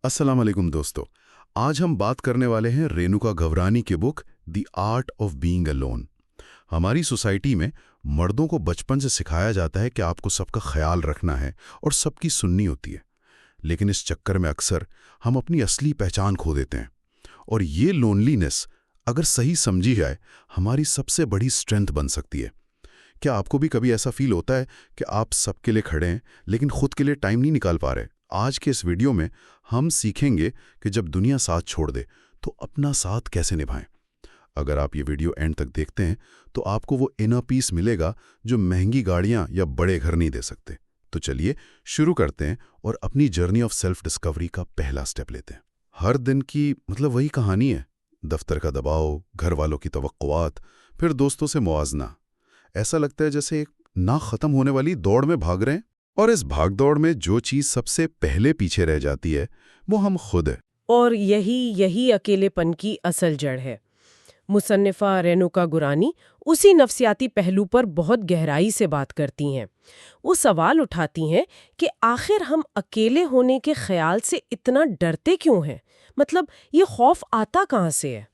अस्सलाम वालेकुम दोस्तों। आज हम बात करने वाले हैं रेणुका गवरानी की book the art of being alone. हमारी सोसाइटी में मर्दों को बचपन से सिखाया जाता है कि आपको सबका ख्याल रखना है और सबकी सुननी होती है, लेकिन इस चक्कर में अक्सर हम अपनी असली पहचान खो देते हैं। और ये लोनलीनेस अगर सही समझी जाए हमारी सबसे बड़ी स्ट्रेंथ बन सकती है। क्या आपको भी कभी ऐसा फील होता है कि आप सबके लिए खड़े हैं लेकिन खुद के लिए टाइम नहीं निकाल पा रहे? आज के इस वीडियो में हम सीखेंगे कि जब दुनिया साथ छोड़ दे तो अपना साथ कैसे निभाएं। अगर आप ये वीडियो एंड तक देखते हैं तो आपको वो इनर पीस मिलेगा जो महंगी गाड़ियां या बड़े घर नहीं दे सकते। तो चलिए शुरू करते हैं और अपनी जर्नी ऑफ सेल्फ डिस्कवरी का पहला स्टेप लेते हैं। हर दिन की वही कहानी है। दफ्तर का दबाव, घर वालों की तवक्कुआत, फिर दोस्तों से मुआजना। ऐसा लगता है जैसे एक ना खत्म होने वाली दौड़ में भाग रहे हैं, और इस भागदौड़ में जो चीज सबसे पहले पीछे रह जाती है वो हम खुद है। और यही अकेलेपन की असल जड़ है। मुसन्निफा रेनुका गुरानी उसी नफ्सियाती पहलू पर बहुत गहराई से बात करती हैं। वो सवाल उठाती हैं कि आखिर हम अकेले होने के ख्याल से इतना डरते क्यों हैं? मतलब ये खौफ आता कहाँ से है?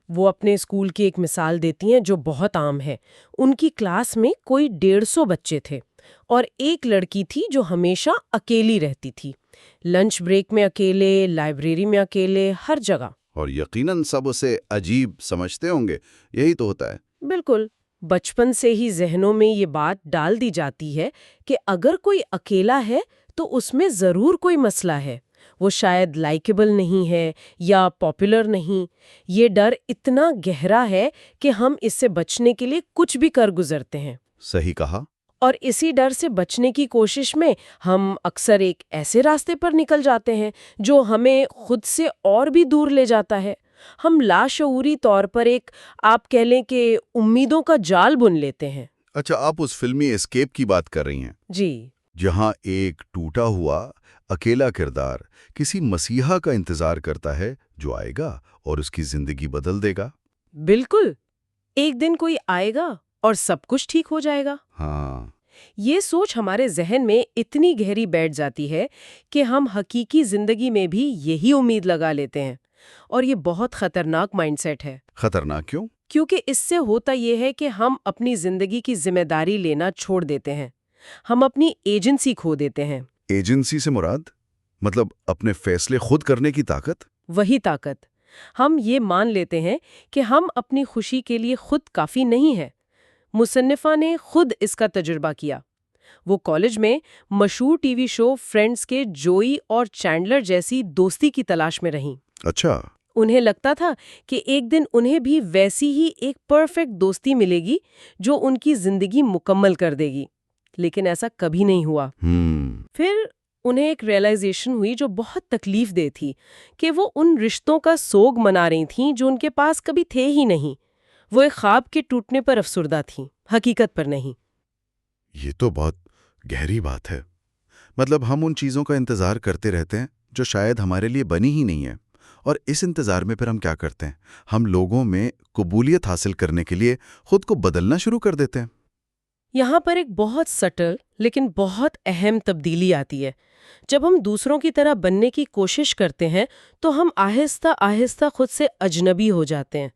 वो अपने स्कूल की एक मिसाल देती हैं जो बहुत आम है। उनकी क्लास में कोई 150 बच्चे थे और एक लड़की थी जो हमेशा अकेली रहती थी। लंच ब्रेक में अकेले, लाइब्रेरी में अकेले, हर जगह। और यकीनन सब उसे अजीब समझते होंगे, यही तो होता है। बिल्कुल। बचपन से ही जहनों में ये बात डाल दी जाती है कि अगर कोई अकेला है तो उसमें जरूर कोई मसला है, वो शायद लाइकेबल नहीं है या पॉपुलर नहीं। ये डर इतना गहरा है कि हम इससे बचने के लिए कुछ भी कर गुजरते हैं। सही कहा। और इसी डर से बचने की कोशिश में हम अक्सर एक ऐसे रास्ते पर निकल जाते हैं जो हमें खुद से और भी दूर ले जाता है। हम लाशऊरी तौर पर एक, आप कह लें कि उम्मीदों का जाल बुन लेते हैं। अच्छा, आप उस फिल्मी एस्केप की बात कर रही हैं? जी। जहां एक टूटा हुआ अकेला किरदार किसी मसीहा का इंतजार करता है जो आएगा और उसकी जिंदगी बदल देगा। बिल्कुल। एक दिन कोई आएगा और सब कुछ ठीक हो जाएगा। हाँ। ये सोच हमारे जहन में इतनी गहरी बैठ जाती है कि हम हकीकी जिंदगी में भी यही उम्मीद लगा लेते हैं। और ये बहुत खतरनाक माइंडसेट है। खतरनाक क्यों? क्योंकि इससे होता ये है कि हम अपनी जिंदगी की जिम्मेदारी लेना छोड़ देते हैं। हम अपनी एजेंसी खो देते हैं। एजेंसी से मुराद मतलब अपने फैसले खुद करने की ताकत? वही ताकत। हम ये मान लेते हैं कि हम अपनी खुशी के लिए खुद काफी नहीं है। मुसन्निफा ने खुद इसका तजुर्बा किया। वो कॉलेज में मशहूर टीवी शो फ्रेंड्स के जोई और चैंडलर जैसी दोस्ती की तलाश में रहीं। अच्छा। उन्हें लगता था कि एक दिन उन्हें भी वैसी ही एक परफेक्ट दोस्ती मिलेगी जो उनकी जिंदगी मुकम्मल कर देगी, लेकिन ऐसा कभी नहीं हुआ। फिर उन्हें एक रियलाइजेशन हुई जो बहुत तकलीफ दे थी कि वो उन रिश्तों का सोग मना रही थीं जो उनके पास कभी थे ही नहीं। वो एक ख्वाब के टूटने पर अफसुर्दा थीं, हकीकत पर नहीं। ये तो बहुत गहरी बात है। मतलब हम उन चीज़ों का इंतज़ार करते रहते हैं जो शायद हमारे लिए बनी ही नहीं है, और इस इंतज़ार में फिर हम क्या करते हैं? हम लोगों में कबूलियत हासिल करने के लिए खुद को बदलना शुरू कर देते हैं। यहाँ पर एक बहुत सटल लेकिन बहुत अहम तब्दीली आती है। जब हम दूसरों की तरह बनने की कोशिश करते हैं तो हम आहिस्ता आहिस्ता खुद से अजनबी हो जाते हैं।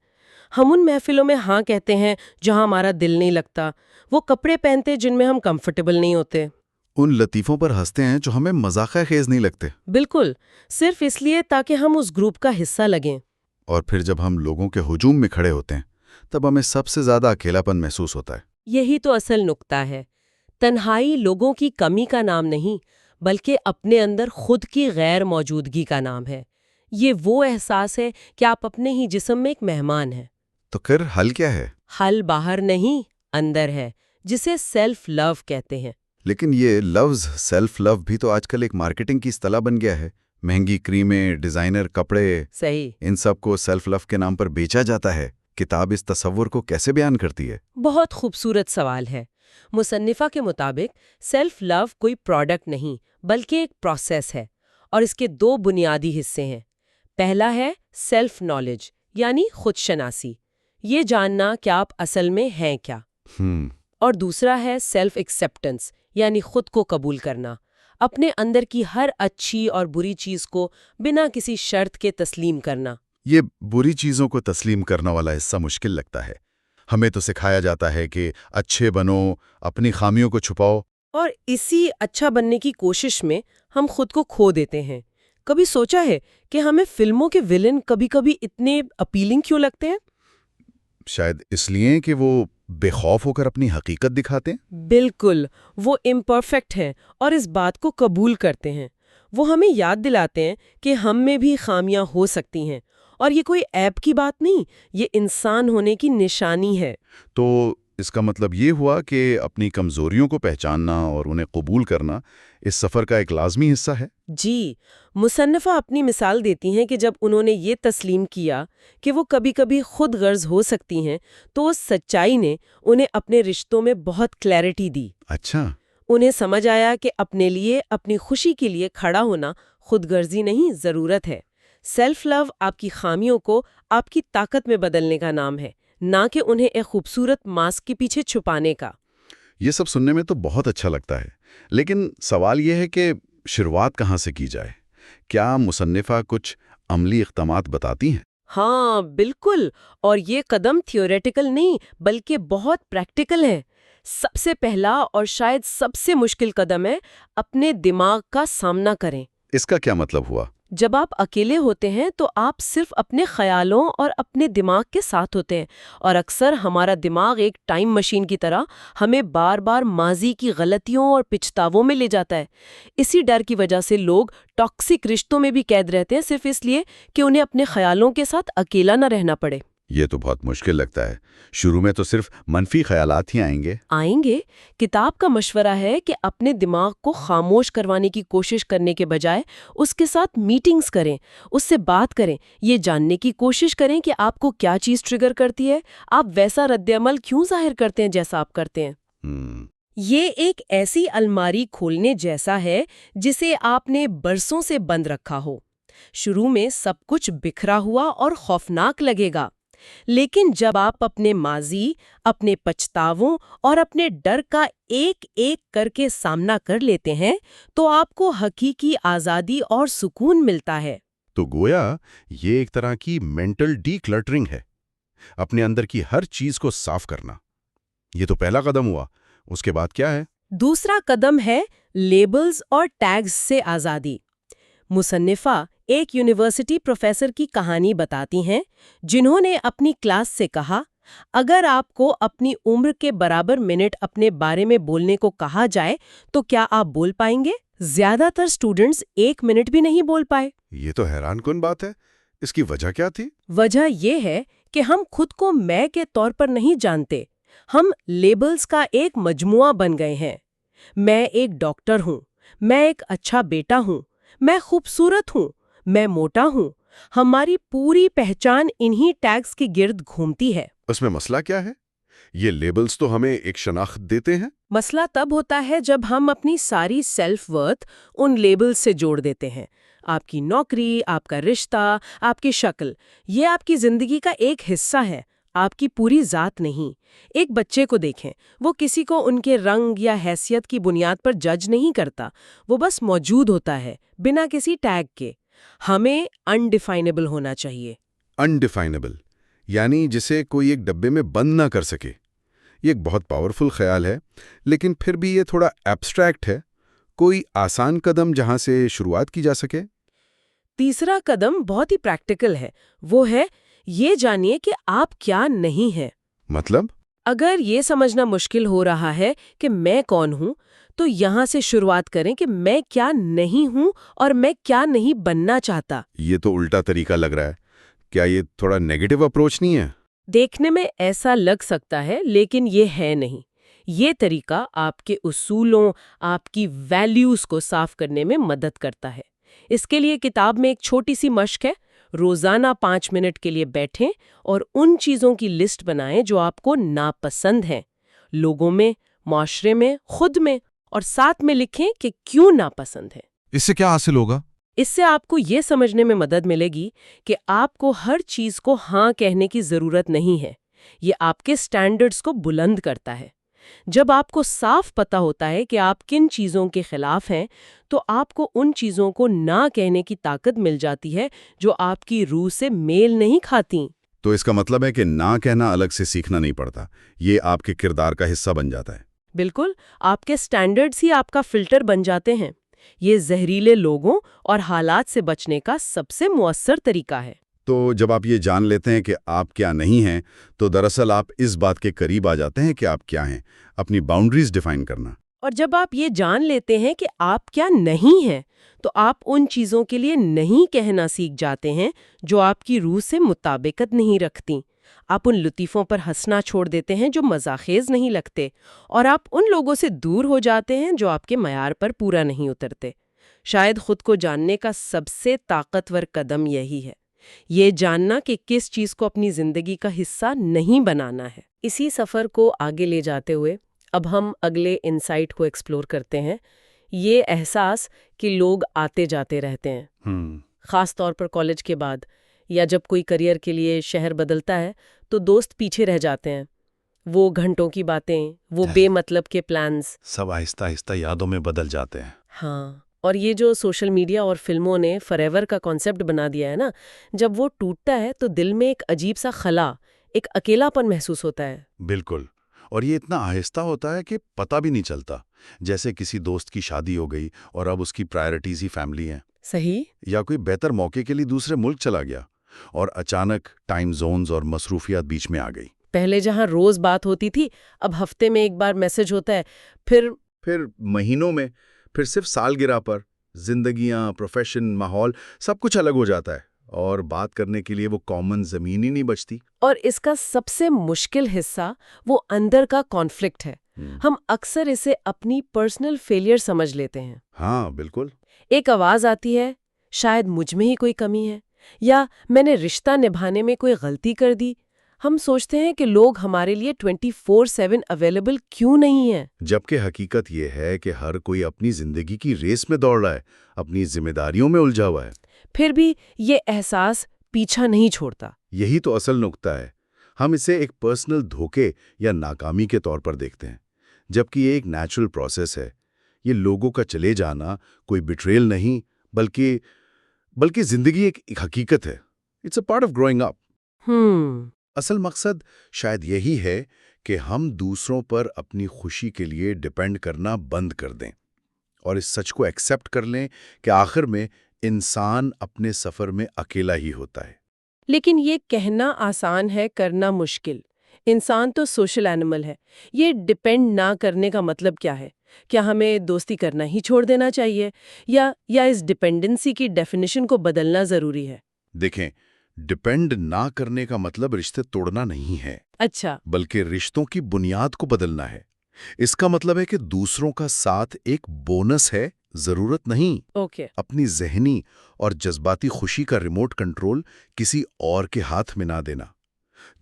हम उन महफिलों में हाँ कहते हैं जहाँ हमारा दिल नहीं लगता, वो कपड़े पहनते जिनमें हम कंफर्टेबल नहीं होते, उन लतीफ़ों पर हंसते हैं जो हमें मजाक़ खेज़ नहीं लगते। बिल्कुल सिर्फ इसलिए ताकि हम उस ग्रुप का हिस्सा लगें। और फिर जब हम लोगों के हुजूम में खड़े होते हैं तब हमें सबसे ज़्यादा अकेलापन महसूस होता है। यही तो असल नुक्ता है। तन्हाई लोगों की कमी का नाम नहीं, बल्कि अपने अंदर खुद की गैर मौजूदगी का नाम है। ये वो एहसास है कि आप अपने ही जिस्म में एक मेहमान हैं। तो फिर हल क्या है? हल बाहर नहीं, अंदर है, जिसे सेल्फ लव कहते हैं। लेकिन ये लफ्ज़ सेल्फ लव भी तो आजकल एक मार्केटिंग की इस्तेलाह बन गया है। महंगी क्रीमें, डिज़ाइनर कपड़े, सही। इन सब को सेल्फ लव के नाम पर बेचा जाता है। किताब इस तसव्वुर को कैसे बयान करती है? बहुत खूबसूरत सवाल है। मुसन्निफा के मुताबिक सेल्फ लव कोई प्रोडक्ट नहीं बल्कि एक प्रोसेस है, और इसके 2 बुनियादी हिस्से हैं। पहला है सेल्फ नॉलेज, यानी खुद शनासी, ये जानना कि आप असल में हैं क्या। और दूसरा है सेल्फ एक्सेप्टेंस, यानी खुद को कबूल करना, अपने अंदर की हर अच्छी और बुरी चीज को बिना किसी शर्त के तस्लीम करना। ये बुरी चीज़ों को तस्लीम करना वाला हिस्सा मुश्किल लगता है। हमें तो सिखाया जाता है कि अच्छे बनो, अपनी खामियों को छुपाओ। और इसी अच्छा बनने की कोशिश में हम खुद को खो देते हैं। कभी सोचा है कि हमें फिल्मों के विलेन कभी-कभी इतने अपीलिंग क्यों लगते हैं? शायद इसलिए कि वो बेखौफ होकर अपनी हकीकत दिखाते हैं। बिल्कुल, वो इम्परफेक्ट हैं और इस बात को कबूल करते हैं। वो हमें याद दिलाते हैं कि हम में भी खामियां हो सकती हैं और ये कोई ऐब की बात नहीं, ये इंसान होने की निशानी है। तो इसका मतलब ये हुआ कि अपनी कमज़ोरियों को पहचानना और उन्हें कबूल करना इस सफ़र का एक लाज़मी हिस्सा है। जी, मुसन्निफ़ा अपनी मिसाल देती हैं कि जब उन्होंने ये तस्लीम किया कि वो कभी-कभी खुद गर्ज हो सकती हैं, तो उस सच्चाई ने उन्हें अपने रिश्तों में बहुत क्लैरिटी दी। अच्छा। उन्हें समझ आया कि अपने लिए, अपनी खुशी के लिए खड़ा होना खुदगर्जी नहीं, ज़रूरत है। सेल्फ लव आपकी खामियों को आपकी ताकत में बदलने का नाम है, ना कि उन्हें एक खूबसूरत मास्क के पीछे छुपाने का। ये सब सुनने में तो बहुत अच्छा लगता है, लेकिन सवाल ये है कि शुरुआत कहाँ से की जाए? क्या मुसन्निफ़ा कुछ अमली इक़दामात बताती हैं? हाँ, बिल्कुल। और ये कदम थियोरेटिकल नहीं, बल्कि बहुत प्रैक्टिकल है। सबसे पहला और शायद सबसे मुश्किल कदम है, अपने दिमाग का सामना करें। इसका क्या मतलब हुआ? जब आप अकेले होते हैं तो आप सिर्फ अपने ख्यालों और अपने दिमाग के साथ होते हैं, और अक्सर हमारा दिमाग एक टाइम मशीन की तरह हमें बार बार माजी की गलतियों और पिछतावों में ले जाता है। इसी डर की वजह से लोग टॉक्सिक रिश्तों में भी कैद रहते हैं, सिर्फ इसलिए कि उन्हें अपने ख्यालों के साथ अकेला न रहना पड़े। ये तो बहुत मुश्किल लगता है। शुरू में तो सिर्फ मनफी ख्यालात ही आएंगे। किताब का मशवरा है कि अपने दिमाग को खामोश करवाने की कोशिश करने के बजाय उसके साथ मीटिंग्स करें, उससे बात करें, ये जानने की कोशिश करें कि आपको क्या चीज़ ट्रिगर करती है, आप वैसा रद्द-ए-अमल क्यों जाहिर करते हैं जैसा आप करते हैं। ये एक ऐसी अलमारी खोलने जैसा है जिसे आपने बरसों से बंद रखा हो। शुरू में सब कुछ बिखरा हुआ और खौफनाक लगेगा, लेकिन जब आप अपने माजी, अपने पछतावों और अपने डर का एक-एक करके सामना कर लेते हैं, तो आपको हकीकी आज़ादी और सुकून मिलता है। तो गोया ये एक तरह की मेंटल डीक्लटरिंग है, अपने अंदर की हर चीज को साफ करना। ये तो पहला कदम हुआ। उसके बाद क्या है? दूसरा कदम है लेबल्स और टैग्स से आज़ादी। मुसन्निफ़ा एक यूनिवर्सिटी प्रोफेसर की कहानी बताती हैं, जिन्होंने अपनी क्लास से कहा, अगर आपको अपनी उम्र के बराबर मिनट अपने बारे में बोलने को कहा जाए तो क्या आप बोल पाएंगे? ज्यादातर स्टूडेंट्स 1 मिनट भी नहीं बोल पाए। ये तो हैरानकुन बात है। इसकी वजह क्या थी? वजह ये है कि हम खुद को मैं के तौर पर नहीं जानते। हम लेबल्स का एक मजमुआ बन गए हैं। मैं एक डॉक्टर हूँ, मैं एक अच्छा बेटा हूँ, मैं खूबसूरत हूँ, मैं मोटा हूँ। हमारी पूरी पहचान इन्हीं टैग्स के गिर्द घूमती है। उसमें मसला क्या है? ये लेबल्स तो हमें एक शनाख्त देते हैं। मसला तब होता है जब हम अपनी सारी सेल्फ वर्थ उन लेबल्स से जोड़ देते हैं। आपकी नौकरी, आपका रिश्ता, आपकी शक्ल, ये आपकी जिंदगी का एक हिस्सा है, आपकी पूरी जात नहीं। एक बच्चे को देखें, वो किसी को उनके रंग या हैसियत की बुनियाद पर जज नहीं करता, वो बस मौजूद होता है, बिना किसी टैग के। हमें अनडिफाइनेबल होना चाहिए। अनडिफाइनेबल, यानी जिसे कोई एक डब्बे में बंद ना कर सके। ये एक बहुत पावरफुल ख्याल है, लेकिन फिर भी ये थोड़ा एब्स्ट्रैक्ट है। कोई आसान कदम जहां से शुरुआत की जा सके? तीसरा कदम बहुत ही प्रैक्टिकल है। वो है, ये जानिए कि आप क्या नहीं हैं। मतलब? अगर ये समझना मुश्किल हो रहा है कि मैं कौन हूँ, तो यहाँ से शुरुआत करें कि मैं क्या नहीं हूँ और मैं क्या नहीं बनना चाहता। ये तो उल्टा तरीका लग रहा है। क्या ये थोड़ा नेगेटिव अप्रोच नहीं है? देखने में ऐसा लग सकता है, लेकिन ये है नहीं। ये तरीका आपके उसूलों, आपकी वैल्यूज़ को साफ करने में मदद करता है। इसके लिए किताब में एक छोटी सी मश्क है। रोज़ाना 5 मिनट के लिए बैठें और उन चीज़ों की लिस्ट बनाएं जो आपको नापसंद हैं, लोगों में, माशरे में, खुद में, और साथ में लिखें कि क्यों नापसंद है। इससे क्या हासिल होगा? इससे आपको ये समझने में मदद मिलेगी कि आपको हर चीज़ को हाँ कहने की ज़रूरत नहीं है। ये आपके स्टैंडर्ड्स को बुलंद करता है। जब आपको साफ पता होता है कि आप किन चीज़ों के खिलाफ हैं, तो आपको उन चीज़ों को ना कहने की ताकत मिल जाती है जो आपकी रूह से मेल नहीं खाती। तो इसका मतलब है कि ना कहना अलग से सीखना नहीं पड़ता, ये आपके किरदार का हिस्सा बन जाता है। बिल्कुल, आपके स्टैंडर्ड्स ही आपका फिल्टर बन जाते हैं। ये जहरीले लोगों और हालात से बचने का सबसे मुअस्सर तरीका है। तो जब आप ये जान लेते हैं कि आप क्या नहीं हैं, तो दरअसल आप इस बात के करीब आ जाते हैं कि आप क्या हैं, अपनी बाउंड्रीज डिफाइन करना। और जब आप ये जान लेते हैं कि आप क्या नहीं हैं, तो आप उन चीज़ों के लिए नहीं कहना सीख जाते हैं जो आपकी रूह से मुताबिकत नहीं रखती। आप उन लतीफ़ों पर हंसना छोड़ देते हैं जो मज़ाखेज़ नहीं लगते, और आप उन लोगों से दूर हो जाते हैं जो आपके मयार पर पूरा नहीं उतरते। शायद खुद को जानने का सबसे ताकतवर कदम यही है, ये जानना कि किस चीज़ को अपनी ज़िंदगी का हिस्सा नहीं बनाना है। इसी सफ़र को आगे ले जाते हुए अब हम अगले इंसाइट को एक्सप्लोर करते हैं, ये एहसास कि लोग आते जाते रहते हैं। ख़ास तौर पर कॉलेज के बाद, या जब कोई करियर के लिए शहर बदलता है, तो दोस्त पीछे रह जाते हैं। वो घंटों की बातें, वो बेमतलब के प्लान्स, सब आहिस्ता आहिस्ता यादों में बदल जाते हैं। हाँ, और ये जो सोशल मीडिया और फिल्मों ने फॉरएवर का कॉन्सेप्ट बना दिया है ना, जब वो टूटता है तो दिल में एक अजीब सा खला, एक अकेलापन महसूस होता है। बिल्कुल। और ये इतना आहिस्ता होता है कि पता भी नहीं चलता। जैसे किसी दोस्त की शादी हो गई और अब उसकी प्रायोरिटीज ही फैमिली हैं। सही? या कोई बेहतर मौके के लिए दूसरे मुल्क चला गया और अचानक टाइम जोन्स और मसरूफियात बीच में आ गई। पहले जहाँ रोज बात होती थी, अब हफ्ते में एक बार मैसेज होता है, फिर महीनों में, फिर सिर्फ सालगिरह पर। जिंदगियां, प्रोफेशन, माहौल सब कुछ अलग हो जाता है और बात करने के लिए वो कॉमन जमीन ही नहीं बचती। और इसका सबसे मुश्किल हिस्सा वो अंदर का कॉन्फ्लिक्ट है। हम अक्सर इसे अपनी पर्सनल फेलियर समझ लेते हैं। हाँ बिल्कुल। एक आवाज आती है, शायद मुझ में ही कोई कमी है, या मैंने रिश्ता निभाने में कोई गलती कर दी। हम सोचते हैं कि लोग हमारे लिए 24/7 अवेलेबल क्यों नहीं है, जबकि हकीकत ये है कि हर कोई अपनी जिंदगी की रेस में दौड़ रहा है, अपनी जिम्मेदारियों में उलझा हुआ है। फिर भी ये एहसास पीछा नहीं छोड़ता। यही तो असल नुक्ता है। हम इसे एक पर्सनल धोखे या नाकामी के तौर पर देखते हैं, जबकि ये एक नेचुरल प्रोसेस है। ये लोगों का चले जाना कोई बिट्रेयल नहीं, बल्कि जिंदगी एक हकीकत है। It's a part of growing up. असल मकसद शायद यही है कि हम दूसरों पर अपनी खुशी के लिए डिपेंड करना बंद कर दें और इस सच को एक्सेप्ट कर लें कि आखिर में इंसान अपने सफ़र में अकेला ही होता है। लेकिन ये कहना आसान है, करना मुश्किल। इंसान तो सोशल एनिमल है। ये डिपेंड ना करने का मतलब क्या है? क्या हमें दोस्ती करना ही छोड़ देना चाहिए, या इस डिपेंडेंसी की डेफिनेशन को बदलना जरूरी है? देखें, डिपेंड ना करने का मतलब रिश्ते तोड़ना नहीं है। अच्छा। बल्कि रिश्तों की बुनियाद को बदलना है। इसका मतलब है कि दूसरों का साथ एक बोनस है, जरूरत नहीं। ओके। अपनी ज़हनी और जज्बाती खुशी का रिमोट कंट्रोल किसी और के हाथ में ना देना।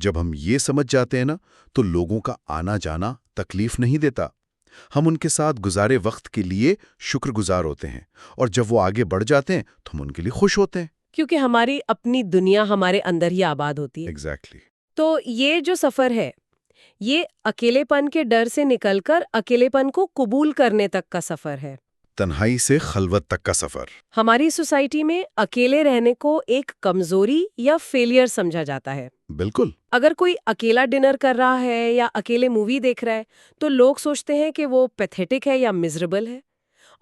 जब हम ये समझ जाते हैं ना, तो लोगों का आना जाना तकलीफ नहीं देता। हम उनके साथ गुजारे वक्त के लिए शुक्रगुजार होते हैं, और जब वो आगे बढ़ जाते हैं तो हम उनके लिए खुश होते हैं। क्योंकि हमारी अपनी दुनिया हमारे अंदर ही आबाद होती है। एग्जैक्टली। तो ये जो सफर है, ये अकेलेपन के डर से निकलकर अकेलेपन को कबूल करने तक का सफर है। तन्हाई से खलवत तक का सफर। हमारी सोसाइटी में अकेले रहने को एक कमजोरी या फेलियर समझा जाता है। बिल्कुल। अगर कोई अकेला डिनर कर रहा है या अकेले मूवी देख रहा है, तो लोग सोचते हैं कि वो पैथेटिक है या मिजरेबल है।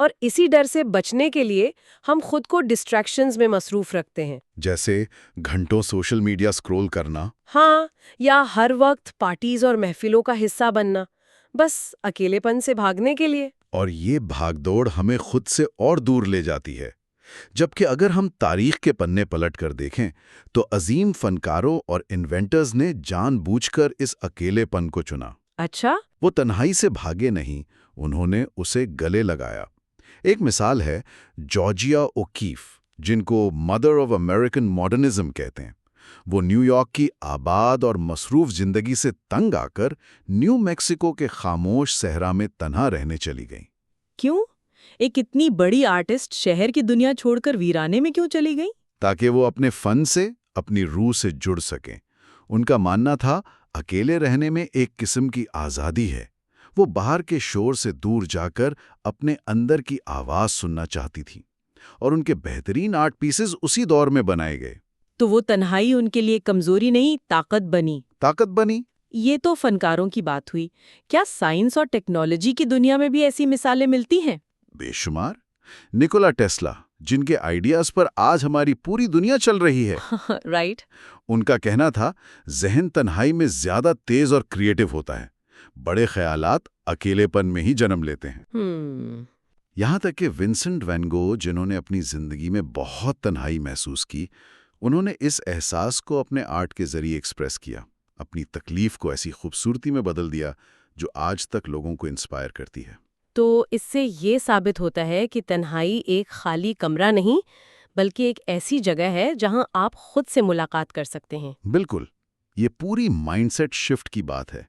और इसी डर से बचने के लिए हम खुद को डिस्ट्रैक्शंस में मसरूफ रखते हैं, जैसे घंटों सोशल मीडिया स्क्रॉल करना। हाँ, या हर वक्त पार्टीज और महफिलों का हिस्सा बनना, बस अकेलेपन से भागने के लिए। और ये भागदौड़ हमें खुद से और दूर ले जाती है। जबकि अगर हम तारीख के पन्ने पलट कर देखें, तो अजीम फनकारों और इन्वेंटर्स ने जानबूझकर इस अकेलेपन को चुना। अच्छा? वो तन्हाई से भागे नहीं, उन्होंने उसे गले लगाया। एक मिसाल है जॉर्जिया ओकीफ, जिनको मदर ऑफ अमेरिकन मॉडर्निज्म कहते हैं। वो न्यूयॉर्क की आबाद और मसरूफ जिंदगी से तंग आकर न्यू मैक्सिको के खामोश सहरा में तन्हा रहने चली गईं। क्यों? एक इतनी बड़ी आर्टिस्ट शहर की दुनिया छोड़कर वीराने में क्यों चली गई? ताकि वो अपने फन से, अपनी रूह से जुड़ सकें। उनका मानना था, अकेले रहने में एक किस्म की आज़ादी है। वो बाहर के शोर से दूर जाकर अपने अंदर की आवाज सुनना चाहती थी, और उनके बेहतरीन आर्ट पीसेस उसी दौर में बनाए गए। तो वो तन्हाई उनके लिए कमजोरी नहीं, ताकत बनी। ताकत बनी। ये तो फनकारों की बात हुई। क्या साइंस और टेक्नोलॉजी की दुनिया में भी ऐसी मिसालें मिलती हैं? बेशुमार। निकोला टेस्ला, जिनके आइडियाज पर आज हमारी पूरी दुनिया चल रही है, राइट। उनका कहना था, जहन तन्हाई में ज्यादा तेज और क्रिएटिव होता है। बड़े ख्यालात अकेलेपन में ही जन्म लेते हैं। यहाँ तक कि विंसेंट वैन गो, जिन्होंने अपनी जिंदगी में बहुत तन्हाई महसूस की, उन्होंने इस एहसास को अपने आर्ट के जरिए एक्सप्रेस किया, अपनी तकलीफ को ऐसी खूबसूरती में बदल दिया जो आज तक लोगों को इंस्पायर करती है। तो इससे ये साबित होता है कि तन्हाई एक खाली कमरा नहीं, बल्कि एक ऐसी जगह है जहां आप खुद से मुलाकात कर सकते हैं। बिल्कुल। ये पूरी माइंडसेट शिफ्ट की बात है।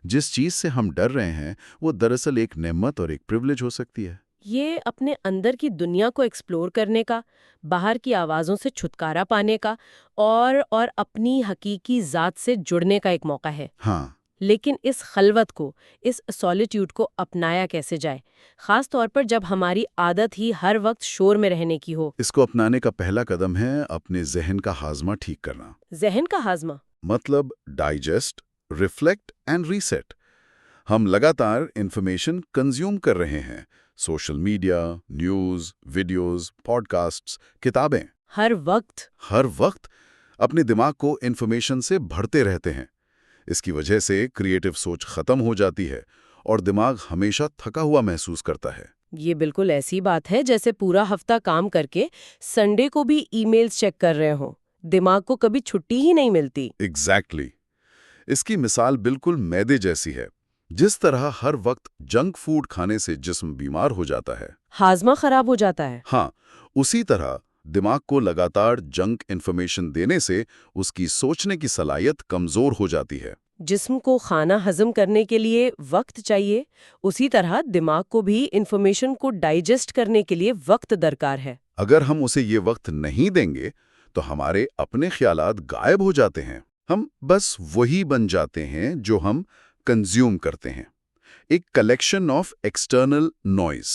जिस चीज से हम डर रहे हैं वो दरअसल एक नेमत और एक प्रिविलेज हो सकती है। ये अपने अंदर की दुनिया को एक्सप्लोर करने का, बाहर की आवाज़ों से छुटकारा पाने का और अपनी हकीकी ज़ात से जुड़ने का एक मौका है। हाँ, लेकिन इस खलवत को, इस सॉलिट्यूड को अपनाया कैसे जाए, खास तौर पर जब हमारी आदत ही हर वक्त शोर में रहने की हो। इसको अपनाने का पहला कदम है अपने जहन का हाजमा ठीक करना। जहन का हाजमा मतलब डाइजेस्ट, रिफ्लेक्ट एंड रीसेट। हम लगातार इंफॉर्मेशन कंज्यूम कर रहे हैं। Social media, news, videos, podcasts, किताबें। हर वक्त अपने दिमाग को इंफॉर्मेशन से भरते रहते हैं। इसकी वजह से क्रिएटिव सोच खत्म हो जाती है और दिमाग हमेशा थका हुआ महसूस करता है। ये बिल्कुल ऐसी बात है जैसे पूरा हफ्ता काम करके संडे को भी ईमेल्स चेक कर रहे हो। दिमाग को कभी छुट्टी ही नहीं मिलती। एग्जैक्टली। इसकी मिसाल बिल्कुल मैदे जैसी है। जिस तरह हर वक्त जंक फूड खाने से जिस्म बीमार हो जाता है, हाजमा खराब हो जाता है। हाँ, उसी तरह दिमाग को लगातार जंक इन्फॉर्मेशन देने से उसकी सोचने की सलाहियत कमजोर हो जाती है। जिस्म को खाना हजम करने के लिए वक्त चाहिए, उसी तरह दिमाग को भी इंफॉर्मेशन को डाइजेस्ट करने के लिए वक्त दरकार है। अगर हम उसे ये वक्त नहीं देंगे तो हमारे अपने ख्यालात गायब हो जाते हैं। हम बस वही बन जाते हैं जो हम कंज्यूम करते हैं, एक कलेक्शन ऑफ एक्सटर्नल नॉइज।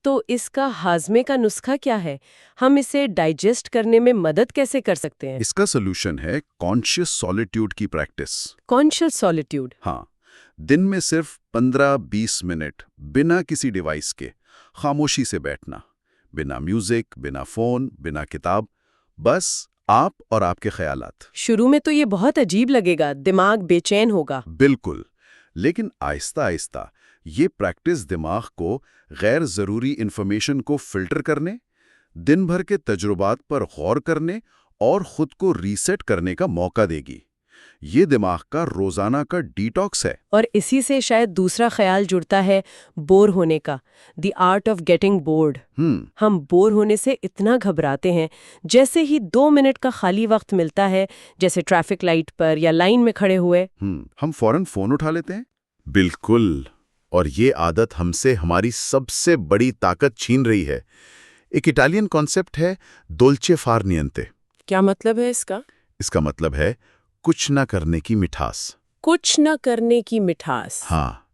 तो इसका हाजमे का नुस्खा क्या है? हम इसे डाइजेस्ट करने में मदद कैसे कर सकते हैं? इसका सोल्यूशन है कॉन्शियस सॉलिट्यूड की प्रैक्टिस। Conscious solitude. हाँ, दिन में सिर्फ 15-20 मिनट बिना किसी डिवाइस के खामोशी से बैठना, बिना म्यूजिक, बिना फोन, बिना किताब, बस आप और आपके ख्यालात। शुरू में तो ये बहुत अजीब लगेगा, दिमाग बेचैन होगा। बिल्कुल, लेकिन आहिस्ता आहिस्ता ये प्रैक्टिस दिमाग को गैर ज़रूरी इन्फॉर्मेशन को फिल्टर करने, दिन भर के तजुर्बात पर गौर करने और खुद को रीसेट करने का मौका देगी। ये दिमाग का रोजाना का डिटॉक्स है। और इसी से शायद दूसरा ख्याल जुड़ता है, बोर होने का, the art of getting bored. हम बोर होने से इतना घबराते हैं, जैसे ही 2 मिनट का खाली वक्त मिलता है, जैसे ट्रैफिक लाइट पर या लाइन में खड़े हुए, हम फौरन फोन उठा लेते हैं। बिल्कुल, और ये आदत हमसे हमारी सबसे बड़ी ताकत छीन रही है। एक इटालियन कॉन्सेप्ट है डोल्चे फार नियंते। क्या मतलब है इसका? इसका मतलब है कुछ ना करने की मिठास। कुछ न करने की मिठास। हाँ,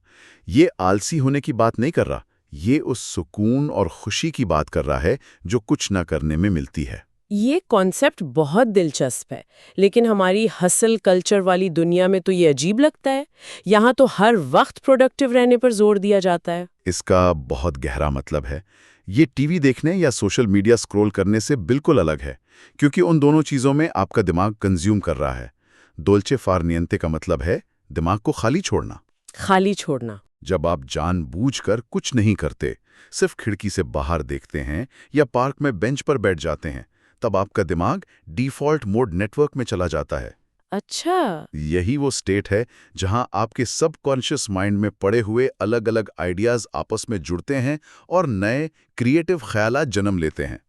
ये आलसी होने की बात नहीं कर रहा, ये उस सुकून और खुशी की बात कर रहा है जो कुछ ना करने में मिलती है। ये कॉन्सेप्ट बहुत दिलचस्प है, लेकिन हमारी हसल कल्चर वाली दुनिया में तो ये अजीब लगता है। यहाँ तो हर वक्त प्रोडक्टिव रहने पर जोर दिया जाता है। इसका बहुत गहरा मतलब है। ये टीवी देखने या सोशल मीडिया स्क्रॉल करने से बिल्कुल अलग है, क्योंकि उन दोनों चीज़ों में आपका दिमाग कंज्यूम कर रहा है। डोल्चे फार नियंते का मतलब है दिमाग को खाली छोड़ना। खाली छोड़ना। जब आप जानबूझकर कुछ नहीं करते, सिर्फ खिड़की से बाहर देखते हैं या पार्क में बेंच पर बैठ जाते हैं, तब आपका दिमाग डिफ़ॉल्ट मोड नेटवर्क में चला जाता है। अच्छा, यही वो स्टेट है जहां आपके सबकॉन्शियस माइंड में पड़े हुए अलग अलग आइडियाज आपस में जुड़ते हैं और नए क्रिएटिव ख्यालात जन्म लेते हैं।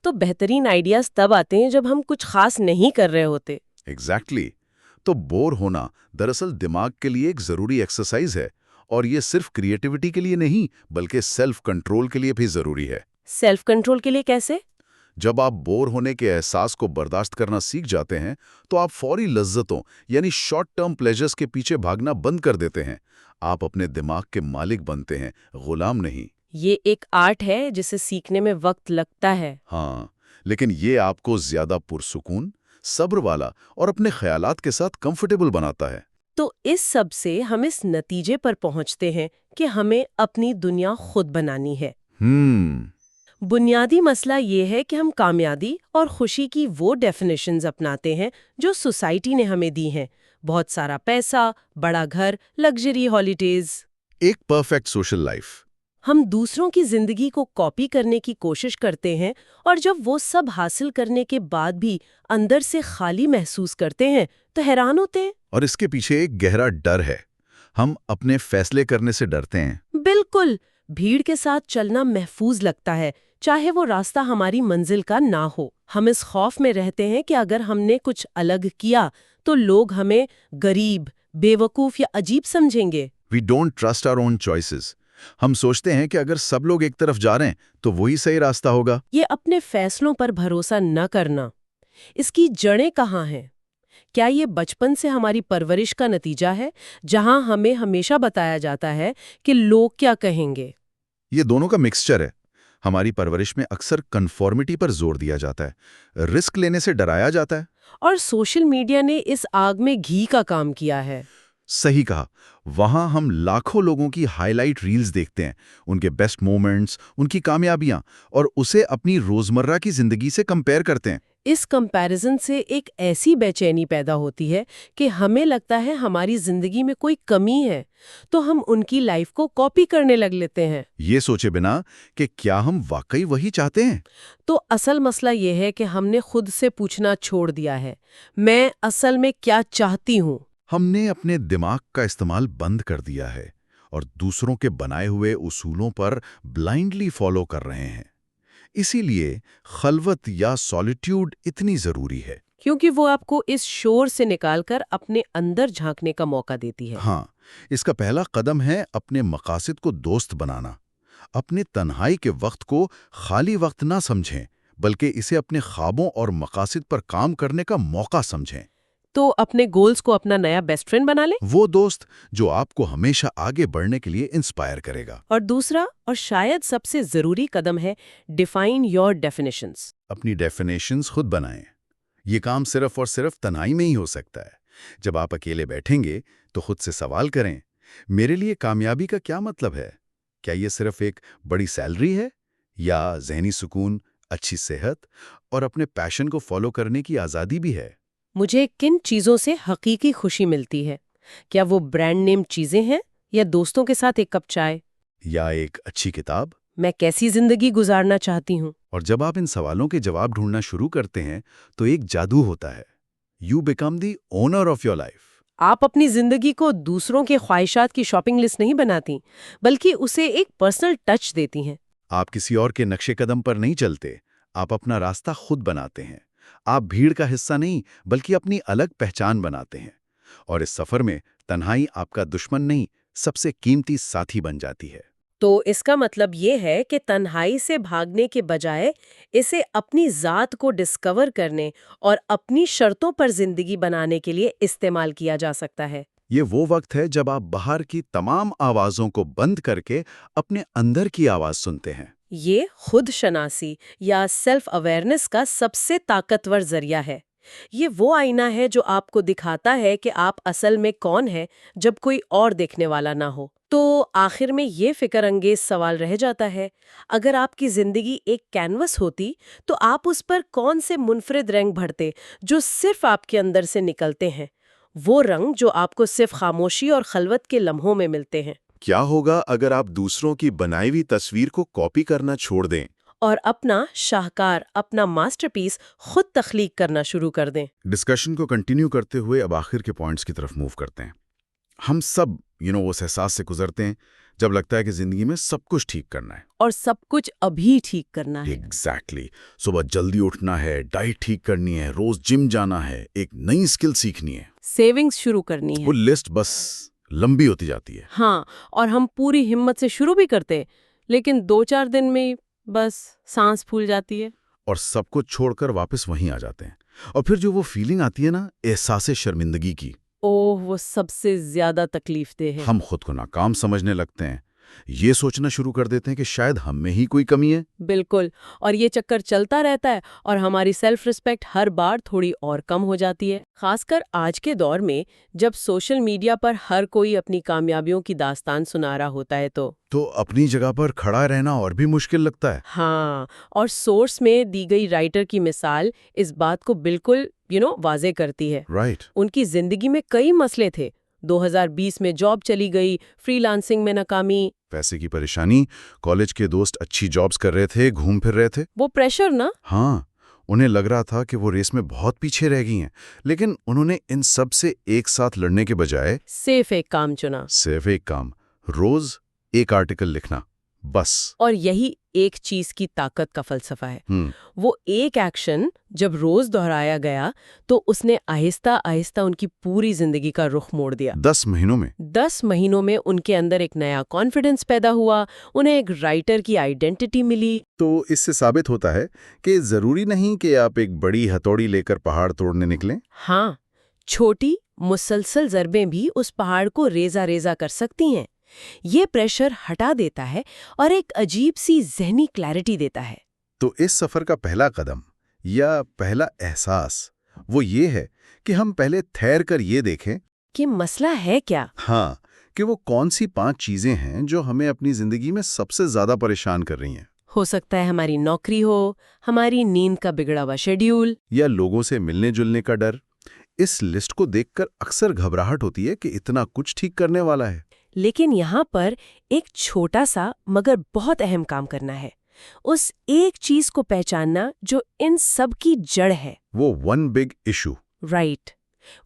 तो बेहतरीन आइडियाज तब आते हैं जब हम कुछ खास नहीं कर रहे होते। एग्जैक्टली। तो बोर होना दरअसल दिमाग के लिए एक ज़रूरी एक्सरसाइज है, और ये सिर्फ क्रिएटिविटी के लिए नहीं बल्कि सेल्फ कंट्रोल के लिए भी ज़रूरी है। सेल्फ कंट्रोल के लिए कैसे? जब आप बोर होने के एहसास को बर्दाश्त करना सीख जाते हैं तो आप फौरी लज्जतों यानी शॉर्ट टर्म प्लेजर्स के पीछे भागना बंद कर देते हैं। आप अपने दिमाग के मालिक बनते हैं, गुलाम नहीं। ये एक आर्ट है जिसे सीखने में वक्त लगता है। हाँ, लेकिन ये आपको ज्यादा पुरसुकून, सब्र वाला और अपने ख्यालात के साथ कंफर्टेबल बनाता है। तो इस सब से हम इस नतीजे पर पहुंचते हैं कि हमें अपनी दुनिया खुद बनानी है। बुनियादी मसला ये है कि हम कामयाबी और खुशी की वो डेफिनेशंस अपनाते हैं जो सोसाइटी ने हमें दी हैं। बहुत सारा पैसा, बड़ा घर, लग्जरी हॉलीडेज, एक परफेक्ट सोशल लाइफ। हम दूसरों की जिंदगी को कॉपी करने की कोशिश करते हैं और जब वो सब हासिल करने के बाद भी अंदर से खाली महसूस करते हैं तो हैरान होते हैं। और इसके पीछे एक गहरा डर है। हम अपने फैसले करने से डरते हैं। बिल्कुल, भीड़ के साथ चलना महफूज लगता है, चाहे वो रास्ता हमारी मंजिल का ना हो। हम इस खौफ में रहते हैं कि अगर हमने कुछ अलग किया तो लोग हमें गरीब, बेवकूफ या अजीब समझेंगे। We don't trust our own choices. हम सोचते हैं कि अगर सब लोग एक तरफ जा रहे हैं तो वही सही रास्ता होगा। ये अपने फैसलों पर भरोसा न करना, इसकी जड़ें कहाँ हैं? क्या ये बचपन से हमारी परवरिश का नतीजा है, जहां हमें हमेशा बताया जाता है कि लोग क्या कहेंगे? ये दोनों का मिक्सचर है। हमारी परवरिश में अक्सर कन्फॉर्मिटी पर जोर दिया जाता है, रिस्क लेने से डराया जाता है। और सोशल मीडिया ने इस आग में घी का काम किया है। सही कहा। वहां हम लाखों लोगों की हाईलाइट रील्स देखते हैं, उनके बेस्ट मोमेंट्स, उनकी कामयाबियां, और उसे अपनी रोजमर्रा की जिंदगी से कंपेयर करते हैं। इस कंपैरिजन से एक ऐसी बेचैनी पैदा होती है कि हमें लगता है हमारी जिंदगी में कोई कमी है, तो हम उनकी लाइफ को कॉपी करने लग लेते हैं, ये सोचे बिना कि क्या हम वाकई वही चाहते हैं। तो असल मसला ये है कि हमने खुद से पूछना छोड़ दिया है, मैं असल में क्या चाहती हूँ। हमने अपने दिमाग का इस्तेमाल बंद कर दिया है और दूसरों के बनाए हुए उसूलों पर ब्लाइंडली फॉलो कर रहे हैं। इसीलिए खलवत या सॉलिट्यूड इतनी जरूरी है, क्योंकि वो आपको इस शोर से निकालकर अपने अंदर झांकने का मौका देती है। हाँ, इसका पहला कदम है अपने मकासद को दोस्त बनाना। अपने तन्हाई के वक्त को खाली वक्त ना समझें, बल्कि इसे अपने ख्वाबों और मकासद पर काम करने का मौका समझें। तो अपने गोल्स को अपना नया बेस्ट फ्रेंड बना लें। वो दोस्त जो आपको हमेशा आगे बढ़ने के लिए इंस्पायर करेगा। और दूसरा और शायद सबसे जरूरी कदम है डिफाइन योर डेफिनेशंस। अपनी डेफिनेशंस खुद बनाएं। ये काम सिर्फ और सिर्फ तन्हाई में ही हो सकता है। जब आप अकेले बैठेंगे तो खुद से सवाल करें, मेरे लिए कामयाबी का क्या मतलब है? क्या ये सिर्फ एक बड़ी सैलरी है, या ज़हनी सुकून, अच्छी सेहत और अपने पैशन को फॉलो करने की आज़ादी भी है? मुझे किन चीजों से हकीकी खुशी मिलती है? क्या वो ब्रांड नेम चीजें हैं, या दोस्तों के साथ एक कप चाय, या एक अच्छी किताब? मैं कैसी जिंदगी गुजारना चाहती हूँ? और जब आप इन सवालों के जवाब ढूंढना शुरू करते हैं तो एक जादू होता है। You become the owner of your life. आप अपनी जिंदगी को दूसरों के ख्वाहिशात की शॉपिंग लिस्ट नहीं बनाती, बल्कि उसे एक पर्सनल टच देती हैं। आप किसी और के नक्शे कदम पर नहीं चलते, आप अपना रास्ता खुद बनाते हैं। आप भीड़ का हिस्सा नहीं, बल्कि अपनी अलग पहचान बनाते हैं। और इस सफर में तन्हाई आपका दुश्मन नहीं, सबसे कीमती साथी बन जाती है। तो इसका मतलब ये है कि तन्हाई से भागने के बजाय इसे अपनी ज़ात को डिस्कवर करने और अपनी शर्तों पर जिंदगी बनाने के लिए इस्तेमाल किया जा सकता है। ये वो वक्त है जब आप बाहर की तमाम आवाज़ों को बंद करके अपने अंदर की आवाज़ सुनते हैं। ये खुद शनासी या सेल्फ अवेयरनेस का सबसे ताकतवर जरिया है। ये वो आईना है जो आपको दिखाता है कि आप असल में कौन है जब कोई और देखने वाला ना हो। तो आखिर में ये फिक्र अंगेज सवाल रह जाता है, अगर आपकी जिंदगी एक कैनवस होती तो आप उस पर कौन से मुनफरिद रंग भरते जो सिर्फ आपके अंदर से निकलते हैं, वो रंग जो आपको सिर्फ खामोशी और खलवत के लम्हों में मिलते हैं। क्या होगा अगर आप दूसरों की बनाई हुई तस्वीर को कॉपी करना छोड़ दें और अपना शाहकार, अपना मास्टरपीस खुद तख्लीक करना शुरू कर दें? डिस्कशन को कंटिन्यू करते हुए अब आखिर के पॉइंट्स की तरफ मूव करते हैं। हम सब उस एहसास से गुजरते हैं जब लगता है कि जिंदगी में सब कुछ ठीक करना है, और सब कुछ अभी ठीक करना है। एग्जैक्टली। सुबह जल्दी उठना है, डाइट ठीक करनी है, रोज जिम जाना है, एक नई स्किल सीखनी है, सेविंग्स शुरू करनी है। वो लिस्ट बस लंबी होती जाती है। हाँ, और हम पूरी हिम्मत से शुरू भी करते हैं, लेकिन 2-4 दिन में बस सांस फूल जाती है। और सब कुछ छोड़कर वापस वहीं आ जाते हैं। और फिर जो वो फीलिंग आती है ना, एहसास शर्मिंदगी की, ओह, वो सबसे ज्यादा तकलीफदेह है। हम खुद को नाकाम समझने लगते हैं, ये सोचना शुरू कर देते हैं कि शायद हम में ही कोई कमी है। बिल्कुल। और ये चक्कर चलता रहता है और हमारी सेल्फ रिस्पेक्ट हर बार थोड़ी और कम हो जाती है, खासकर आज के दौर में जब सोशल मीडिया पर हर कोई अपनी कामयाबियों की दास्तान सुना रहा होता है। तो अपनी जगह पर खड़ा रहना और भी मुश्किल लगता है। हाँ, और सोर्स में दी गई राइटर की मिसाल इस बात को बिल्कुल वाज़ेह करती है। राइट। उनकी जिंदगी में कई मसले थे। 2020 में जॉब चली गई, फ्रीलांसिंग में नाकामी, पैसे की परेशानी, कॉलेज के दोस्त अच्छी जॉब्स कर रहे थे, घूम फिर रहे थे। वो प्रेशर ना। हाँ, उन्हें लग रहा था कि वो रेस में बहुत पीछे रह गई हैं, लेकिन उन्होंने इन सब से एक साथ लड़ने के बजाय सिर्फ एक काम चुना। सिर्फ एक काम, रोज एक आर्टिकल लिखना, बस। और यही एक चीज की ताकत का फलसफा है। वो एक एक्शन जब रोज दोहराया गया तो उसने आहिस्ता आहिस्ता उनकी पूरी जिंदगी का रुख मोड़ दिया। 10 महीनों में 10 महीनों में उनके अंदर एक नया कॉन्फिडेंस पैदा हुआ, उन्हें एक राइटर की आइडेंटिटी मिली। तो इससे साबित होता है कि जरूरी नहीं कि आप एक बड़ी हथौड़ी लेकर पहाड़ तोड़ने निकलें। हाँ, छोटी मुसलसल ज़रबें भी उस पहाड़ को रेजा रेजा कर सकती हैं। ये प्रेशर हटा देता है और एक अजीब सी ज़हनी क्लैरिटी देता है। तो इस सफर का पहला कदम या पहला एहसास वो ये है कि हम पहले ठहर कर ये देखें कि मसला है क्या। हाँ, कि वो कौन सी 5 चीजें हैं जो हमें अपनी जिंदगी में सबसे ज्यादा परेशान कर रही हैं। हो सकता है हमारी नौकरी हो, हमारी नींद का बिगड़ा हुआ शेड्यूल, या लोगों से मिलने जुलने का डर। इस लिस्ट को देखकर अक्सर घबराहट होती है कि इतना कुछ ठीक करने वाला है। लेकिन यहाँ पर एक छोटा सा मगर बहुत अहम काम करना है। उस एक चीज को पहचानना जो इन सब की जड़ है। वो वन बिग इशू। राइट।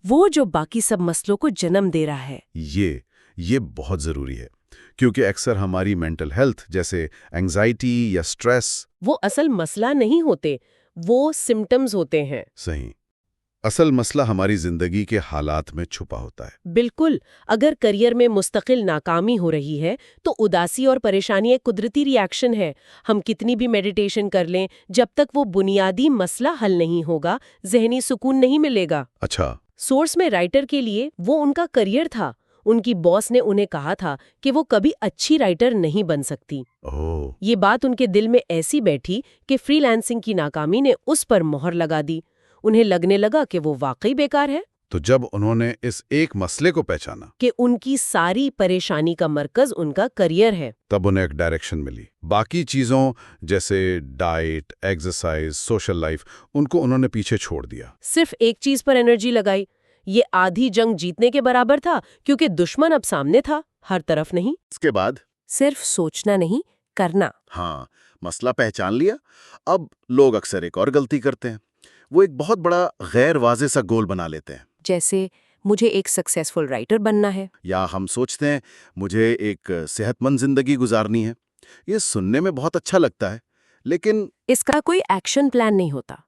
वो जो बाकी सब मसलों को जन्म दे रहा है। ये बहुत जरूरी है, क्योंकि अक्सर हमारी मेंटल हेल्थ जैसे एंजाइटी या स्ट्रेस वो असल मसला नहीं होते, वो सिम्टम्स होते हैं। सही, असल मसला हमारी जिंदगी के हालात में छुपा होता है। बिल्कुल। अगर करियर में मुस्तकिल नाकामी हो रही है तो उदासी और परेशानी एक कुदरती रिएक्शन है। हम कितनी भी मेडिटेशन कर लें, जब तक वो बुनियादी मसला हल नहीं होगा, ज़हनी सुकून नहीं मिलेगा। अच्छा। सोर्स में राइटर के लिए वो उनका करियर था। उनकी बॉस ने उन्हें कहा था कि वो कभी अच्छी राइटर नहीं बन सकती। ओह। ये बात उनके दिल में ऐसी बैठी कि फ्रीलांसिंग की नाकामी ने उस पर मोहर लगा दी। उन्हें लगने लगा कि वो वाकई बेकार है। तो जब उन्होंने इस एक मसले को पहचाना कि उनकी सारी परेशानी का मरकज उनका करियर है, तब उन्हें एक डायरेक्शन मिली। बाकी चीजों जैसे डाइट, एक्सरसाइज, सोशल लाइफ, उनको उन्होंने पीछे छोड़ दिया। सिर्फ एक चीज पर एनर्जी लगाई। ये आधी जंग जीतने के बराबर था, क्योंकि दुश्मन अब सामने था, हर तरफ नहीं। इसके बाद सिर्फ सोचना नहीं, करना। हाँ, मसला पहचान लिया। अब लोग अक्सर एक और गलती करते हैं, वो एक बहुत बड़ा गैर वाज़ेह सा गोल बना लेते हैं। जैसे मुझे एक सक्सेसफुल राइटर बनना है, या हम सोचते हैं मुझे एक सेहतमंद जिंदगी गुजारनी है। ये सुनने में बहुत अच्छा लगता है, लेकिन इसका कोई एक्शन प्लान नहीं होता।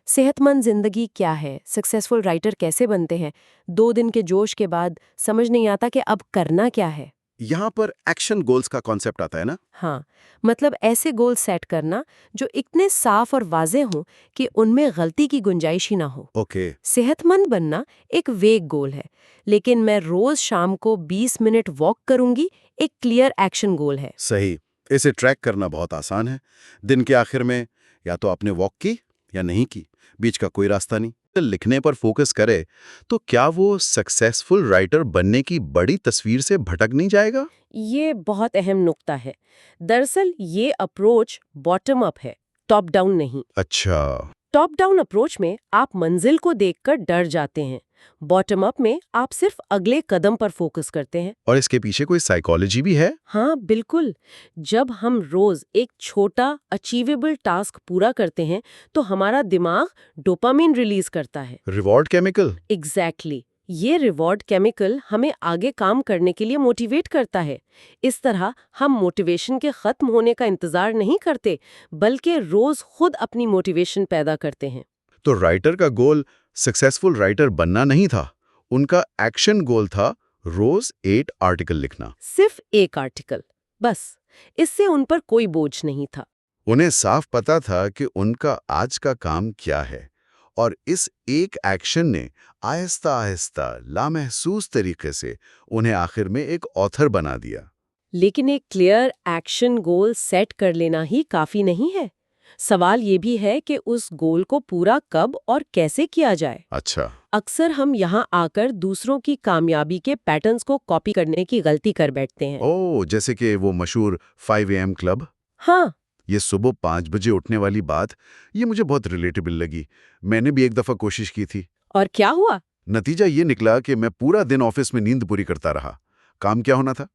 सेहतमंद जिंदगी क्या है, सक्सेसफुल राइटर कैसे बनते हैं, 2 दिन के जोश के बाद समझ नहीं आता कि अब करना क्या है। यहाँ पर एक्शन गोल्स का कॉन्सेप्ट आता है ना। हाँ, मतलब ऐसे गोल सेट करना जो इतने साफ और वाज़ेह हों कि उनमें गलती की गुंजाइश ही ना हो। ओके। सेहतमंद बनना एक वेग गोल है, लेकिन मैं रोज शाम को 20 मिनट वॉक करूंगी एक क्लियर एक्शन गोल है। सही। इसे ट्रैक करना बहुत आसान है। दिन के आखिर में या तो आपने वॉक की या नहीं की, बीच का कोई रास्ता नहीं। लिखने पर फोकस करे तो क्या वो सक्सेसफुल राइटर बनने की बड़ी तस्वीर से भटक नहीं जाएगा? ये बहुत अहम नुक्ता है। दरअसल ये अप्रोच बॉटम अप है, टॉप डाउन नहीं। अच्छा। टॉप डाउन अप्रोच में आप मंजिल को देखकर डर जाते हैं। बॉटम अप में आप सिर्फ अगले कदम पर फोकस करते हैं। और इसके पीछे कोई साइकोलॉजी भी है? हाँ, बिल्कुल। जब हम रोज एक छोटा अचीवेबल टास्क पूरा करते हैं तो हमारा दिमाग डोपामिन रिलीज करता है। Reward chemical. एग्जैक्टली। ये रिवॉर्ड केमिकल हमें आगे काम करने के लिए मोटिवेट करता है। इस तरह हम मोटिवेशन के खत्म होने का इंतजार नहीं करते, बल्कि रोज खुद अपनी मोटिवेशन पैदा करते हैं। तो राइटर का गोल सक्सेसफुल राइटर बनना नहीं था, उनका एक्शन गोल था रोज 8 आर्टिकल लिखना। सिर्फ एक आर्टिकल, बस। इससे उन पर कोई बोझ नहीं था। उन्हें साफ पता था कि उनका आज का काम क्या है, और इस एक एक्शन ने आहिस्ता आहिस्ता लामहसूस तरीके से उन्हें आखिर में एक ऑथर बना दिया। लेकिन एक क्लियर एक्शन गोल सेट कर लेना ही काफी नहीं है। सवाल ये भी है कि उस गोल को पूरा कब और कैसे किया जाए। अच्छा। अक्सर हम यहाँ आकर दूसरों की कामयाबी के पैटर्न्स को कॉपी करने की गलती कर बैठते हैं। ओह, जैसे कि वो मशहूर 5 AM क्लब। हाँ, ये सुबह 5 बजे उठने वाली बात, ये मुझे बहुत रिलेटेबल लगी। मैंने भी एक दफ़ा कोशिश की थी। और क्या हुआ? नतीजा ये निकला कि मैं पूरा दिन ऑफिस में नींद पूरी करता रहा। काम क्या होना था?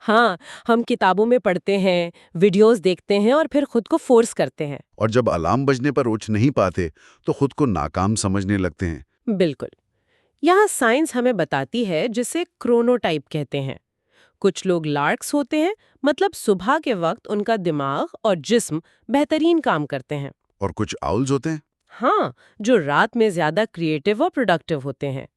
हाँ, हम किताबों में पढ़ते हैं, वीडियोस देखते हैं और फिर खुद को फोर्स करते हैं। और जब अलार्म बजने पर उठ नहीं पाते तो खुद को नाकाम समझने लगते हैं। बिल्कुल। यहाँ साइंस हमें बताती है जिसे क्रोनोटाइप कहते हैं। कुछ लोग लार्क्स होते हैं, मतलब सुबह के वक्त उनका दिमाग और जिस्म बेहतरीन काम करते हैं। और कुछ आउल्स होते हैं। हाँ, जो रात में ज्यादा क्रिएटिव और प्रोडक्टिव होते हैं।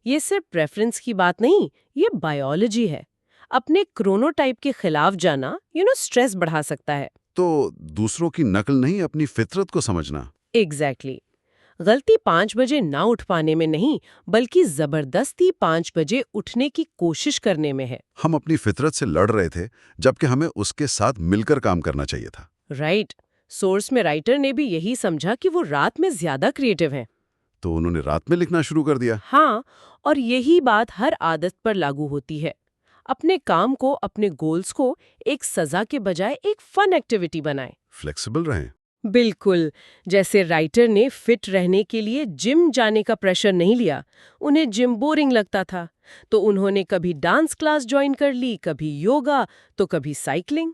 ये सिर्फ प्रेफरेंस की बात नहीं, ये बायोलॉजी है। अपने क्रोनोटाइप के खिलाफ जाना स्ट्रेस बढ़ा सकता है। तो दूसरों की नकल नहीं, अपनी फितरत को समझना। एग्जैक्टली। गलती 5 बजे ना उठ पाने में नहीं, बल्कि जबरदस्ती 5 बजे उठने की कोशिश करने में है। हम अपनी फितरत से लड़ रहे थे, जबकि हमें उसके साथ मिलकर काम करना चाहिए था। राइट। सोर्स में राइटर ने भी यही समझा कि वो रात में ज्यादा क्रिएटिव हैं। तो उन्होंने रात में लिखना शुरू कर दिया। हाँ, और यही बात हर आदत पर लागू होती है। अपने काम को, अपने गोल्स को एक सजा के बजाय एक फन एक्टिविटी बनाएं। फ्लेक्सिबल रहें। बिल्कुल। जैसे राइटर ने फिट रहने के लिए जिम जाने का प्रेशर नहीं लिया। उन्हें जिम बोरिंग लगता था, तो उन्होंने कभी डांस क्लास ज्वाइन कर ली, कभी योगा, तो कभी साइकिलिंग।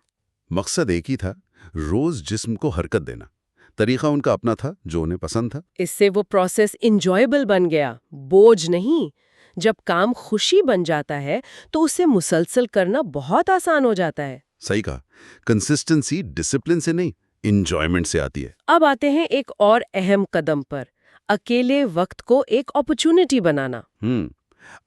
मकसद एक ही था, रोज जिस्म को हरकत देना। तरीका उनका अपना था, जो उन्हें पसंद था। इससे वो प्रोसेस इंजॉयबल बन गया, बोझ नहीं। जब काम खुशी बन जाता है तो उसे मुसलसल करना बहुत आसान हो जाता है। सही कहा। कंसिस्टेंसी डिसिप्लिन से नहीं, इंजॉयमेंट से आती है। अब आते हैं एक और अहम कदम पर, अकेले वक्त को एक अपॉर्चुनिटी बनाना।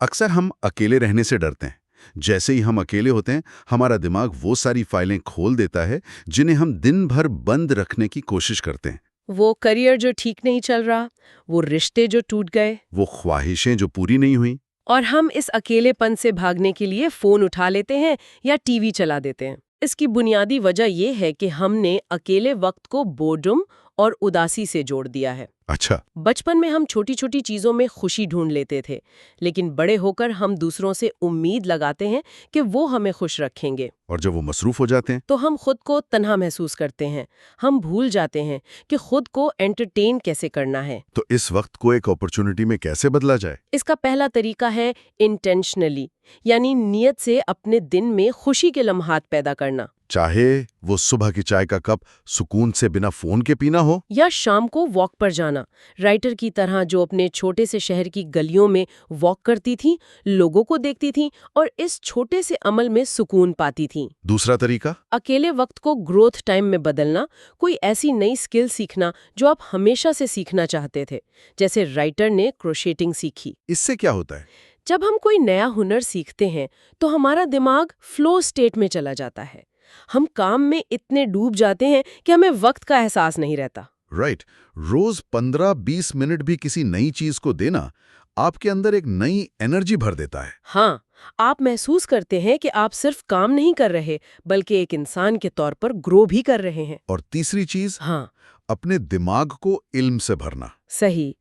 अक्सर हम अकेले रहने से डरते हैं। जैसे ही हम अकेले होते हैं, हमारा दिमाग वो सारी फाइलें खोल देता है जिन्हें हम दिन भर बंद रखने की कोशिश करते हैं। वो करियर जो ठीक नहीं चल रहा, वो रिश्ते जो टूट गए, वो ख्वाहिशें जो पूरी नहीं हुई। और हम इस अकेलेपन से भागने के लिए फोन उठा लेते हैं या टीवी चला देते हैं। इसकी बुनियादी वजह ये है कि हमने अकेले वक्त को बोर्डम और उदासी से जोड़ दिया है। अच्छा। बचपन में हम छोटी छोटी चीजों में खुशी ढूंढ लेते थे, लेकिन बड़े होकर हम दूसरों से उम्मीद लगाते हैं कि वो हमें खुश रखेंगे। और जब वो मसरूफ हो जाते हैं तो हम खुद को तन्हा महसूस करते हैं। हम भूल जाते हैं कि खुद को एंटरटेन कैसे करना है। तो इस वक्त को एक अपॉर्चुनिटी में कैसे बदला जाए? इसका पहला तरीका है इंटेंशनली, यानी नियत से अपने दिन में खुशी के लम्हात पैदा करना। चाहे वो सुबह की चाय का कप सुकून से बिना फोन के पीना हो, या शाम को वॉक पर जाना, राइटर की तरह जो अपने छोटे से शहर की गलियों में वॉक करती थी, लोगों को देखती थी और इस छोटे से अमल में सुकून पाती थी। दूसरा तरीका, अकेले वक्त को ग्रोथ टाइम में बदलना, कोई ऐसी नई स्किल सीखना जो आप हमेशा से सीखना चाहते थे, जैसे राइटर ने क्रोशेटिंग सीखी। इससे क्या होता है? जब हम कोई नया हुनर सीखते हैं तो हमारा दिमाग फ्लो स्टेट में चला जाता है। हम काम में इतने डूब जाते हैं कि हमें वक्त का एहसास नहीं रहता। राइट। रोज 15-20 मिनट भी किसी नई चीज को देना आपके अंदर एक नई एनर्जी भर देता है। हाँ, आप महसूस करते हैं कि आप सिर्फ काम नहीं कर रहे, बल्कि एक इंसान के तौर पर ग्रो भी कर रहे हैं। और तीसरी चीज, हाँ, अपने दिमाग को इल्म से भरना। सही।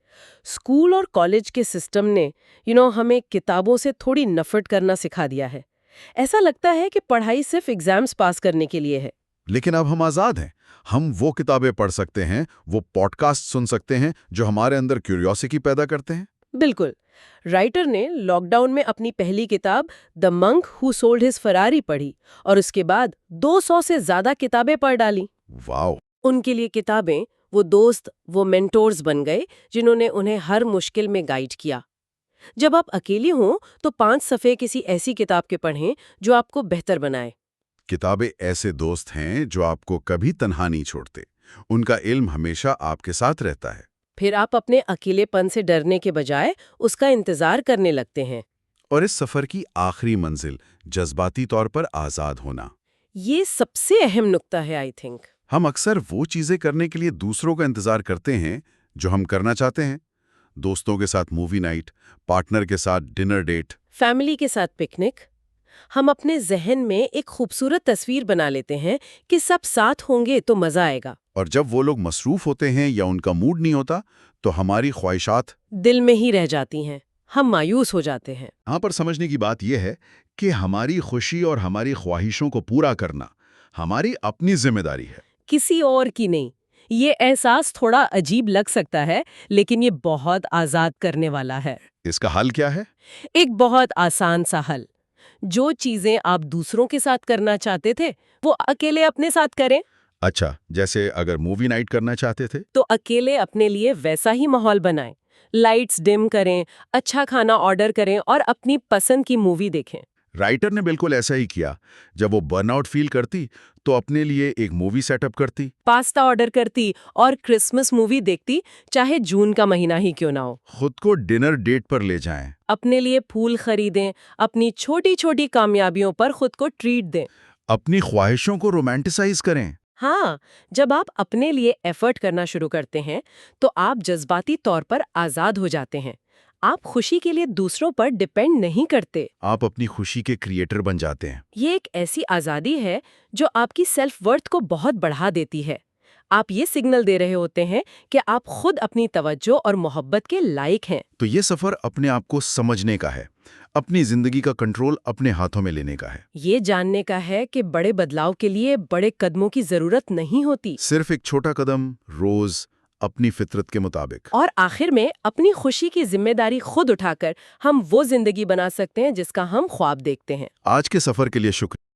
स्कूल और कॉलेज के सिस्टम ने हमें किताबों से थोड़ी नफरत करना सिखा दिया है। ऐसा लगता है कि पढ़ाई सिर्फ एग्जाम्स पास करने के लिए है। लेकिन अब हम आजाद हैं। हम वो किताबें पढ़ सकते हैं, वो पॉडकास्ट सुन सकते हैं जो हमारे अंदर क्यूरियोसिटी पैदा करते हैं। बिल्कुल। राइटर ने लॉकडाउन में अपनी पहली किताब the monk who sold his Ferrari पढ़ी और उसके बाद 200 से ज्यादा किताबें पढ़ डाली। वाओ! उनके लिए किताबें वो दोस्त, वो मेंटोर्स बन गए जिन्होंने उन्हें हर मुश्किल में गाइड किया। जब आप अकेले हों तो 5 सफ़े किसी ऐसी किताब के पढ़ें जो आपको बेहतर बनाए। किताबें ऐसे दोस्त हैं जो आपको कभी तन्हा नहीं छोड़ते। उनका इल्म हमेशा आपके साथ रहता है। फिर आप अपने अकेलेपन से डरने के बजाय उसका इंतजार करने लगते हैं। और इस सफर की आखिरी मंजिल जज्बाती तौर पर आजाद होना। ये सबसे अहम नुक्ता है आई थिंक। हम अक्सर वो चीजें करने के लिए दूसरों का इंतजार करते हैं जो हम करना चाहते हैं। दोस्तों के साथ मूवी नाइट, पार्टनर के साथ डिनर डेट, फैमिली के साथ पिकनिक। हम अपने जहन में एक खूबसूरत तस्वीर बना लेते हैं कि सब साथ होंगे तो मजा आएगा। और जब वो लोग मसरूफ होते हैं या उनका मूड नहीं होता तो हमारी ख्वाहिशात दिल में ही रह जाती हैं, हम मायूस हो जाते हैं। यहाँ पर समझने की बात यह है कि हमारी खुशी और हमारी ख्वाहिशों को पूरा करना हमारी अपनी जिम्मेदारी है, किसी और की नहीं। ये एहसास थोड़ा अजीब लग सकता है, लेकिन ये बहुत आजाद करने वाला है। इसका हल क्या है? एक बहुत आसान सा हल। जो चीजें आप दूसरों के साथ करना चाहते थे वो अकेले अपने साथ करें। अच्छा, जैसे अगर मूवी नाइट करना चाहते थे तो अकेले अपने लिए वैसा ही माहौल बनाएं। लाइट्स डिम करें, अच्छा खाना ऑर्डर करें और अपनी पसंद की मूवी देखें। राइटर ने बिल्कुल ऐसा ही किया। जब वो बर्नआउट फील करती तो अपने लिए एक मूवी सेटअप करती, पास्ता ऑर्डर करती और क्रिसमस मूवी देखती, चाहे जून का महीना ही क्यों ना हो। खुद को डिनर डेट पर ले जाएं, अपने लिए फूल खरीदें, अपनी छोटी छोटी कामयाबियों पर खुद को ट्रीट दें। अपनी ख्वाहिशों को रोमांटिसाइज करें। हाँ, जब आप अपने लिए एफर्ट करना शुरू करते हैं तो आप जज्बाती तौर पर आजाद हो जाते हैं। आप खुशी के लिए दूसरों पर डिपेंड नहीं करते। आप अपनी खुशी के क्रिएटर बन जाते हैं। ये एक ऐसी आजादी है जो आपकी सेल्फ वर्थ को बहुत बढ़ा देती है। आप ये सिग्नल दे रहे होते हैं कि आप खुद अपनी तवज्जो और मोहब्बत के लायक हैं। तो ये सफर अपने आप को समझने का है, अपनी जिंदगी का कंट्रोल अपने हाथों में लेने का है। ये जानने का है कि बड़े बदलाव के लिए बड़े कदमों की जरूरत नहीं होती। सिर्फ एक छोटा कदम रोज अपनी फितरत के मुताबिक। और आखिर में अपनी खुशी की जिम्मेदारी खुद उठाकर हम वो जिंदगी बना सकते हैं जिसका हम ख्वाब देखते हैं। आज के सफर के लिए शुक्रिया।